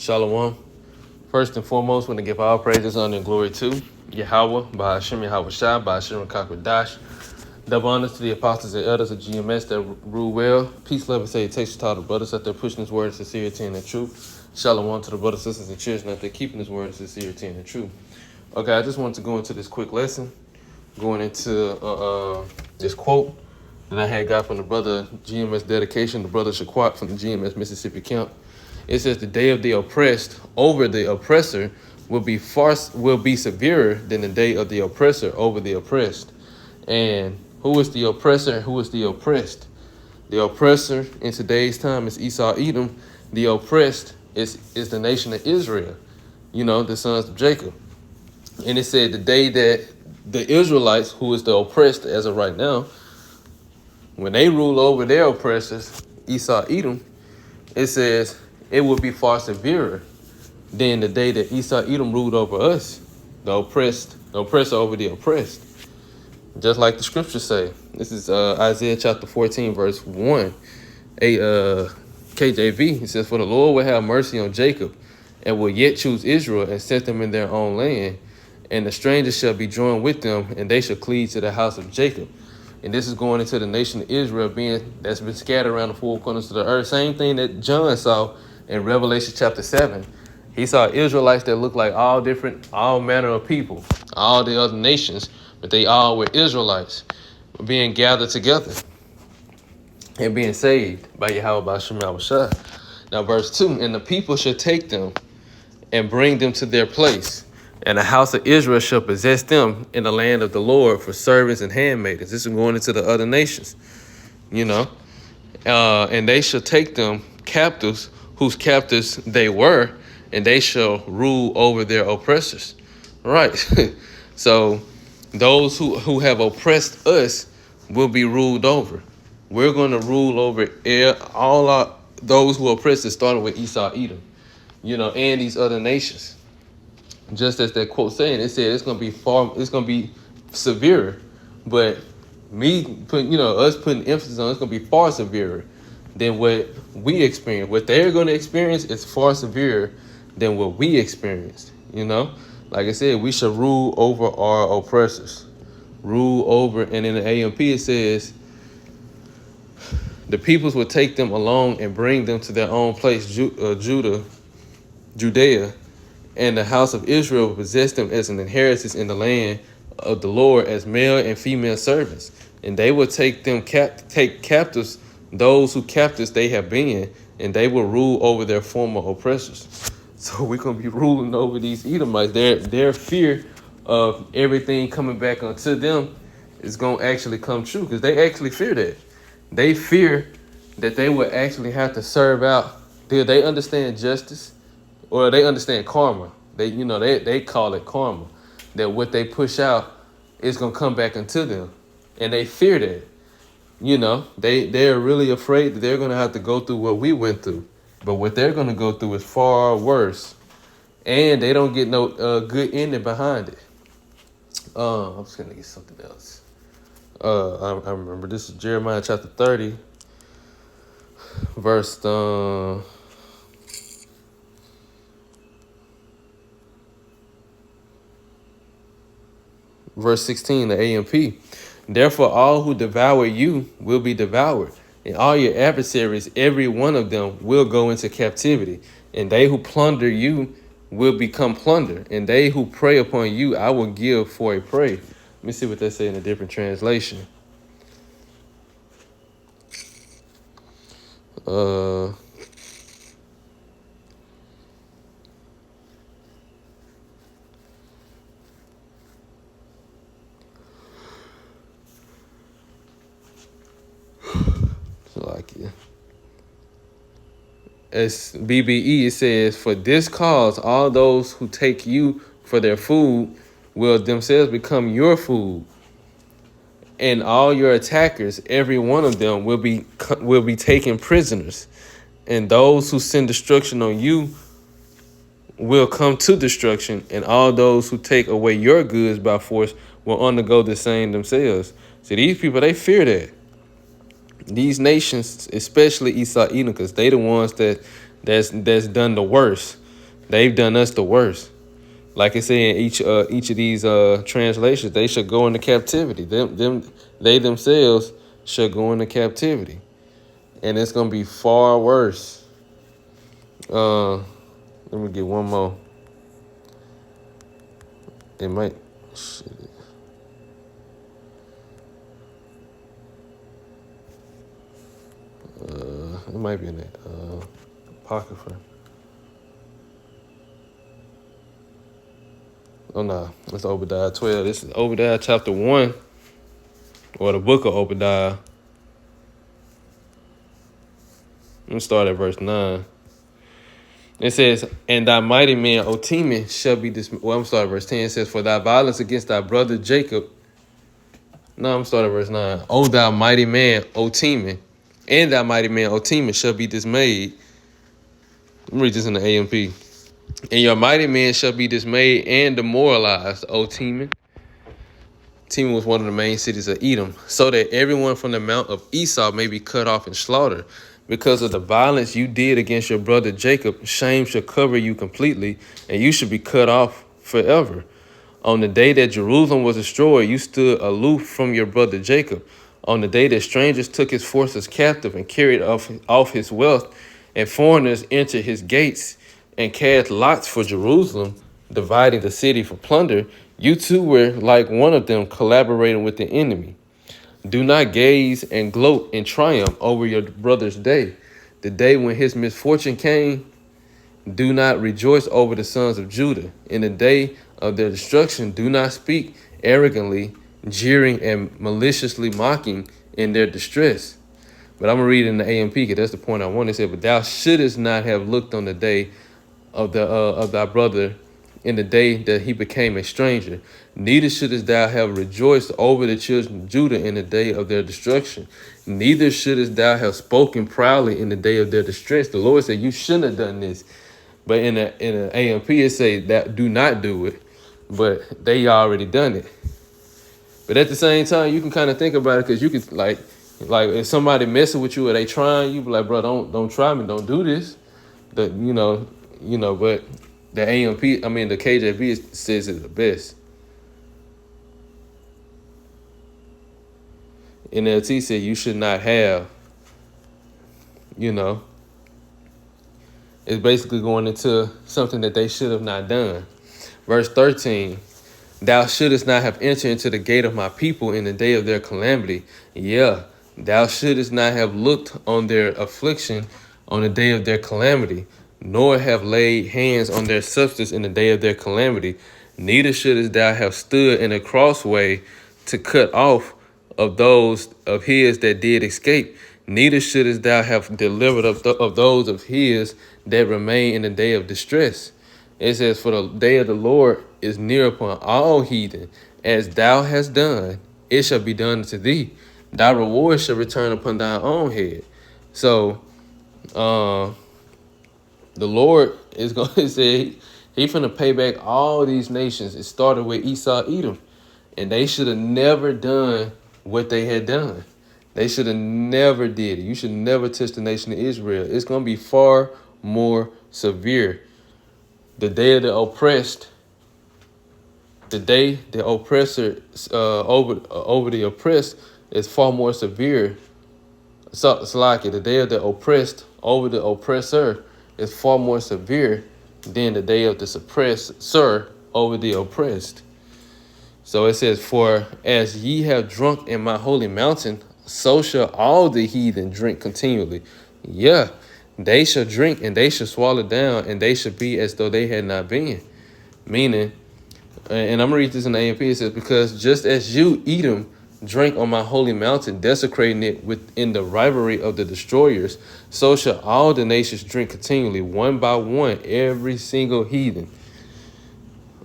Shalom. First and foremost, we want to give all praises, honor, and glory to Yahweh, by Hashem Yahweh Shai, by Hashem Kakwadash. Double honors to the apostles and elders of GMS that rule well. Peace, love, and salutations to all the brothers out there pushing this word of sincerity and the truth. Shalom to the brothers, sisters, and children out there keeping this word of sincerity and the truth. Okay, I just wanted to go into this quick lesson, going into this quote that I had got from the brother GMS dedication, the brother Shaquat from the GMS Mississippi camp. It says the day of the oppressed over the oppressor will be severer than the day of the oppressor over the oppressed. And who is the oppressor and who is the oppressed? The oppressor in today's time is Esau Edom. The oppressed is the nation of Israel, the sons of Jacob. And it said the day that the Israelites, who is the oppressed as of right now, when they rule over their oppressors, Esau Edom, it says it will be far severer than the day that Esau Edom ruled over us, the oppressor over the oppressed. Just like the scriptures say. This is Isaiah chapter 14, verse 1. KJV, it says, "For the Lord will have mercy on Jacob, and will yet choose Israel, and set them in their own land. And the strangers shall be joined with them, and they shall cleave to the house of Jacob." And this is going into the nation of Israel that's been scattered around the four corners of the earth. Same thing that John saw in Revelation chapter 7. He saw Israelites that looked like all manner of people, all the other nations, but they all were Israelites being gathered together and being saved by Yahweh by Hashem Yahweh Shai. Now verse 2, "And the people shall take them and bring them to their place. And the house of Israel shall possess them in the land of the Lord for servants and handmaidens." This is going into the other nations, "And they shall take them captives, whose captives they were, and they shall rule over their oppressors." Right. So those who have oppressed us will be ruled over. We're going to rule over those who oppress us, starting with Esau Edom, and these other nations. Just as that quote saying, it said it's going to be severe, but us putting emphasis on it's going to be far severer than what we experience. What they're going to experience is far severer than what we experienced. Like I said, we shall rule over our oppressors. Rule over, and in the AMP it says, "The peoples will take them along and bring them to their own place, Judea, and the house of Israel will possess them as an inheritance in the land of the Lord as male and female servants. And they will take captives those who captives they have been, and they will rule over their former oppressors." So we're going to be ruling over these Edomites. Their fear of everything coming back unto them is going to actually come true, because they actually fear that. They fear that they will actually have to serve out. They understand justice, or they understand karma. They call it karma, that what they push out is going to come back unto them. And they fear that. They're really afraid that they're going to have to go through what we went through. But what they're going to go through is far worse. And they don't get no good ending behind it. I'm just going to get something else. I remember this is Jeremiah chapter 30, verse 16, the AMP. "Therefore all who devour you will be devoured, and all your adversaries, every one of them, will go into captivity. And they who plunder you will become plunder, and they who prey upon you I will give for a prey." Let me see what they say in a different translation. As BBE, it says, "For this cause all those who take you for their food will themselves become your food, and all your attackers, every one of them, will be taken prisoners, and those who send destruction on you will come to destruction, and all those who take away your goods by force will undergo the same themselves." See, these people, they fear that. These nations, especially Esau Edom, because they the ones that's done the worst. They've done us the worst. Like I say in each of these translations, they should go into captivity. They themselves should go into captivity, and it's gonna be far worse. Let me get one more. It might. Shit. It might be in that apocrypha. Oh no, it's Obadiah 12. This is Obadiah chapter 1, or the book of Obadiah. Let me start at verse 9. It says, "And thy mighty man, O Teman, shall be dismayed." Well, I'm starting at verse 10. It says, "For thy violence against thy brother Jacob." No, I'm starting at verse 9. "O thou mighty man, O Teman, and thy mighty man, O Teman, shall be dismayed." Let me read this in the AMP. "And your mighty man shall be dismayed and demoralized, O Teman." Teman was one of the main cities of Edom, "so that everyone from the mount of Esau may be cut off and slaughtered. Because of the violence you did against your brother Jacob, shame shall cover you completely, and you should be cut off forever. On the day that Jerusalem was destroyed, you stood aloof from your brother Jacob. On the day that strangers took his forces captive and carried off his wealth, and foreigners entered his gates and cast lots for Jerusalem, dividing the city for plunder, you too were like one of them, collaborating with the enemy. Do not gaze and gloat in triumph over your brother's day, the day when his misfortune came. Do not rejoice over the sons of Judah. In the day of their destruction, do not speak arrogantly, jeering and maliciously mocking in their distress." But I'm going to read in the AMP because that's the point I want to say. "But thou shouldest not have looked on the day of thy brother in the day that he became a stranger. Neither shouldest thou have rejoiced over the children of Judah in the day of their destruction. Neither shouldest thou have spoken proudly in the day of their distress." The Lord said you shouldn't have done this. But in the AMP, it say that do not do it. But they already done it. But at the same time, you can kind of think about it, because you could like if somebody messing with you or they trying, you be like, "Bro, don't try me, don't do this." But the AMP, the KJV says it the best. NLT said you should not have, it's basically going into something that they should have not done. Verse 13, "Thou shouldest not have entered into the gate of my people in the day of their calamity. Yeah, thou shouldest not have looked on their affliction on the day of their calamity, nor have laid hands on their substance in the day of their calamity. Neither shouldest thou have stood in a crossway to cut off of those of his that did escape. Neither shouldest thou have delivered of those of his that remain in the day of distress." It says, "For the day of the Lord is near upon all heathen. As thou hast done, it shall be done unto thee. Thy reward shall return upon thy own head." So, the Lord is going to say he finna pay back all these nations. It started with Esau, Edom, and they should have never done what they had done. They should have never did it. You should never touch the nation of Israel. It's going to be far more severe. The day of the oppressed, the day the oppressor over the oppressed is far more severe. So it's like the day of the oppressed over the oppressor is far more severe than the day of the suppressor over the oppressed. So it says, "For as ye have drunk in my holy mountain, so shall all the heathen drink continually. Yeah, they shall drink and they shall swallow down, and they shall be as though they had not been." Meaning, and I'm going to read this in the AMP, it says, "Because just as you, Edom, drank on my holy mountain, desecrating it within the rivalry of the destroyers, so shall all the nations drink continually, one by one, every single heathen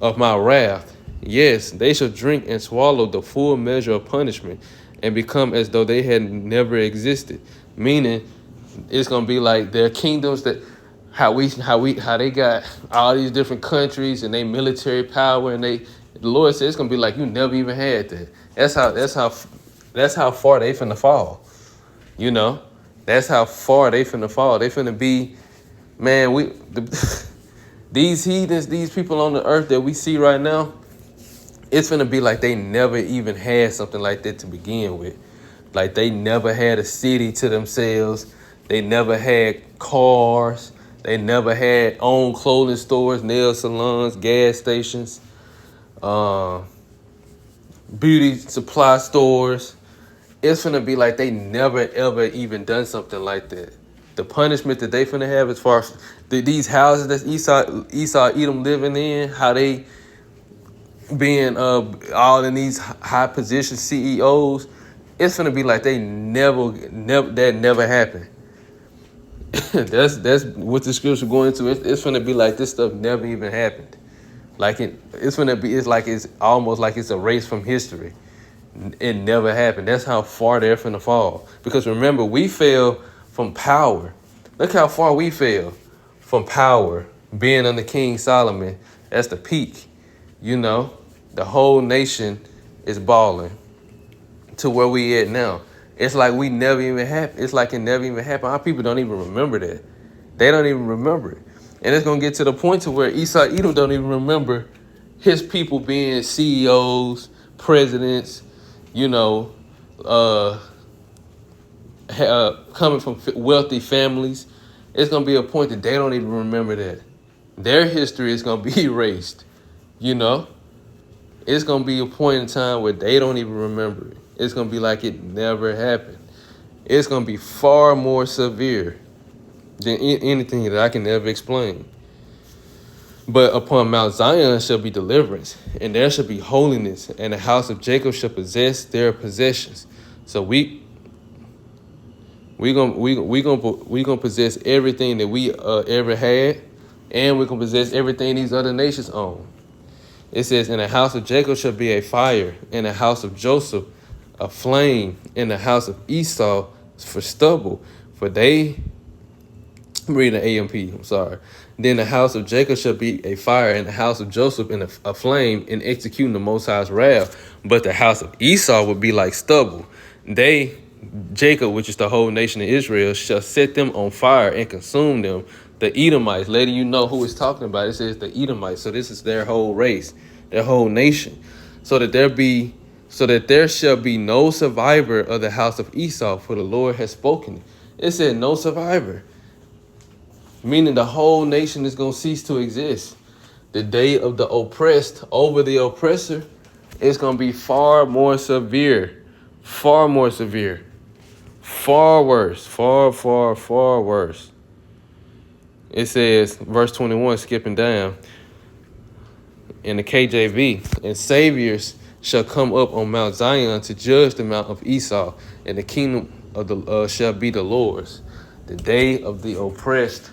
of my wrath. Yes, they shall drink and swallow the full measure of punishment and become as though they had never existed." Meaning, it's gonna be like their kingdoms that how they got all these different countries and they military power, and the Lord says it's gonna be like you never even had that. That's how far they finna fall. That's how far they finna fall. They finna be, man. These heathens, these people on the earth that we see right now, it's gonna be like they never even had something like that to begin with. Like they never had a city to themselves. They never had cars. They never had own clothing stores, nail salons, gas stations, beauty supply stores. It's gonna be like they never ever even done something like that. The punishment that they finna have as far as these houses that Esau Edom living in, how they being all in these high position CEOs, it's gonna be like they never that never happened. that's what the scripture going into. It's gonna be like this stuff never even happened. Like it's gonna be. It's like it's almost like it's erased from history. It never happened. That's how far they're finna fall. Because remember, we fell from power. Look how far we fell from power. Being under King Solomon, that's the peak. You know, the whole nation is balling to where we at now. It's like we never even happened. It's like it never even happened. Our people don't even remember that. They don't even remember it. And it's gonna get to the point to where Esau Edom don't even remember his people being CEOs, presidents, you know, coming from wealthy families. It's gonna be a point that they don't even remember that. Their history is gonna be erased. You know, it's gonna be a point in time where they don't even remember it. It's gonna be like it never happened. It's gonna be far more severe than anything that I can ever explain. But upon Mount Zion shall be deliverance, and there shall be holiness, and the house of Jacob shall possess their possessions. So we gonna possess everything that we ever had, and we're gonna possess everything these other nations own. It says, "In the house of Jacob shall be a fire, in the house of Joseph a flame, in the house of Esau for stubble, for they." I'm reading the AMP. I'm sorry. "Then the house of Jacob shall be a fire, and the house of Joseph in a flame, in executing the Most High's wrath. But the house of Esau would be like stubble. They, Jacob, which is the whole nation of Israel, shall set them on fire and consume them." The Edomites, letting you know who it's talking about. It says the Edomites. So this is their whole race, their whole nation. So that there shall be no survivor of the house of Esau, for the Lord has spoken. It said no survivor. Meaning the whole nation is going to cease to exist. The day of the oppressed over the oppressor is going to be far more severe. Far more severe. Far worse. Far, far, far worse. It says, verse 21, skipping down, in the KJV, "And saviors shall come up on Mount Zion to judge the mount of Esau, and the kingdom of the shall be the Lord's." The day of the oppressed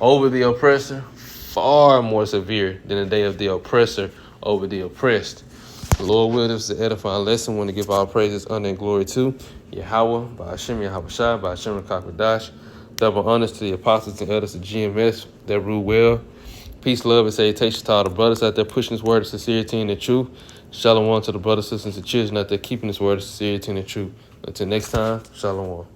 over the oppressor, far more severe than the day of the oppressor over the oppressed. The Lord will, this is the edifying lesson. Want to give all praises, honor, and glory to Yahweh, by Hashem Yahweh Shai, by Hashem Kakadash. Double honors to the apostles and elders of GMS that rule well. Peace, love, and salutations to all the brothers out there pushing this word of sincerity and the truth. Shalom to the brothers, sisters, and children out there keeping this word of sincerity and the truth. Until next time, shalom.